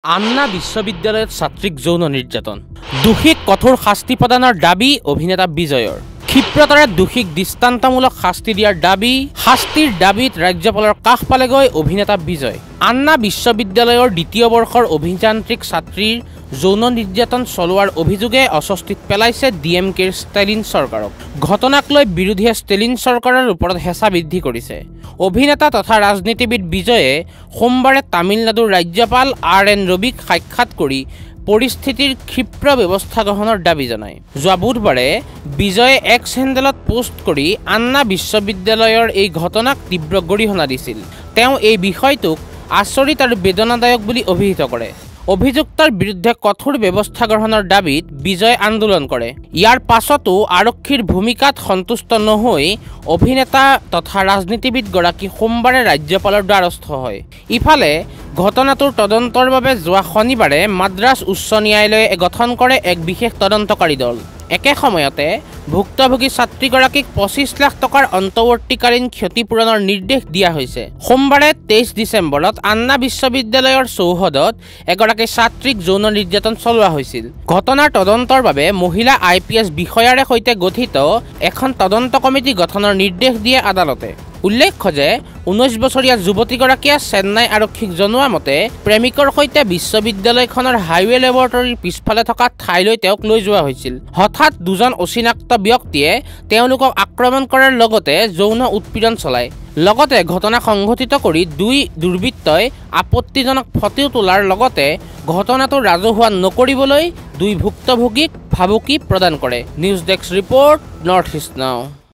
আন্না বিশ্ববিদ্যালয়ত ছাত্ৰীক যৌন নিৰ্যাতন দোষীক কঠোৰ শাস্তি প্ৰদানৰ দাবী অভিনেতা বিজয়ৰ ক্ষিপ্ৰতাৰে দোষীক দৃষ্টান্তমূলক শাস্তি দিয়াৰ দাবী শাস্তিৰ দাবীত ৰাজ্যপালৰ কাষ পালেগৈ অভিনেতা বিজয় আন্না বিশ্ববিদ্যালয়ৰ দ্বিতীয় বৰ্ষৰ অভিযান্ত্ৰিক ছাত্ৰীৰ যৌন নিৰ্যাতন চলোৱাৰ অভিযোগে অস্বস্তিত পেলাইছে ডিএমকেৰ ষ্টেলিন চৰকাৰক ঘটনাক লৈ বিৰোধীয়ে ষ্টেলিন চৰকাৰৰ ওপৰত হেঁচা বৃদ্ধি কৰিছে অভিনেতা তথা ৰাজনীতিবিদ বিজয়ে সোমবাৰে তামিলনাডুৰ ৰাজ্যপাল আৰ.এন. ৰবিক সাক্ষাৎ কৰি পৰিস্থিতিৰ ক্ষিপ্ৰ ব্যৱস্থা গ্ৰহণৰ দাবী জনায় যোৱা বুধবাৰে বিজয়ে এক্স হেণ্ডেলত পোষ্ট কৰি আন্না বিশ্ববিদ্যালয়ৰ এই ঘটনাক তীব্ৰ গৰিহণা দিছিল তেওঁ এই বিষয়টোক আচৰিত আৰু বেদনাদায়ক বুলি অভিহিত কৰে অভিযুক্তৰ বিৰুদ্ধে কঠোৰ ব্যৱস্থা গ্ৰহণৰ দাবীত বিজয় আন্দোলন কৰে ইয়াৰ পাছতো আৰক্ষীৰ ভূমিকাত সন্তুষ্ট নহৈ অভিনেতা তথা ৰাজনীতিবিদগৰাকী সোমবাৰে ৰাজ্যপালৰ দ্বাৰস্থ হয় ইফালে ঘটনাটোৰ তদন্তৰ বাবে যোৱা শনিবাৰে মাদ্ৰাজ উচ্চ ন্যায়ালয়ে গঠন কৰে এক বিশেষ তদন্তকাৰী দল একে সময়তে ভুক্তভোগী ছাত্ৰীগৰাকীক ২৫ লাখ টকাৰ অন্তৱৰ্তীকালীন ক্ষতিপূৰণৰ নিৰ্দেশ দিয়া হৈছে সোমবাৰে ২৩ ডিচেম্বৰত আন্না বিশ্ববিদ্যালয়ৰ চৌহদত এগৰাকী ছাত্ৰীক যৌন নিৰ্যাতন চলোৱা হৈছিল ঘটনাৰ তদন্তৰ বাবে মহিলা IPS বিষয়াৰে সৈতে গঠিত এখন তদন্ত কমিটি গঠনৰ নিৰ্দেশ দিয়ে আদালতে উল্লেখ্য যে ১৯ বছৰীয়া যুৱতীগৰাকীয়ে চেন্নাই আৰক্ষীক জনোৱা মতে প্ৰেমিকৰ সৈতে বিশ্ববিদ্যালয়খনৰ হাইৱে লেবৰেটৰীৰ পিছফালে থকা ঠাইলৈ তেওঁক লৈ যোৱা হৈছিল হঠাৎ দুজন অচিনাক্ত ব্যক্তিয়ে তেওঁলোকক আক্ৰমণ কৰাৰ লগতে যৌন উৎপীড়ন চলায় লগতে ঘটনা সংঘটিত কৰি দুই দুৰ্বৃত্তই আপত্তিজনক ফটো তোলাৰ লগতে ঘটনাটো ৰাজহুৱা নকৰিবলৈ দুই ভুক্তভোগীক ভাবুকি প্ৰদান কৰে news desk report north east নাও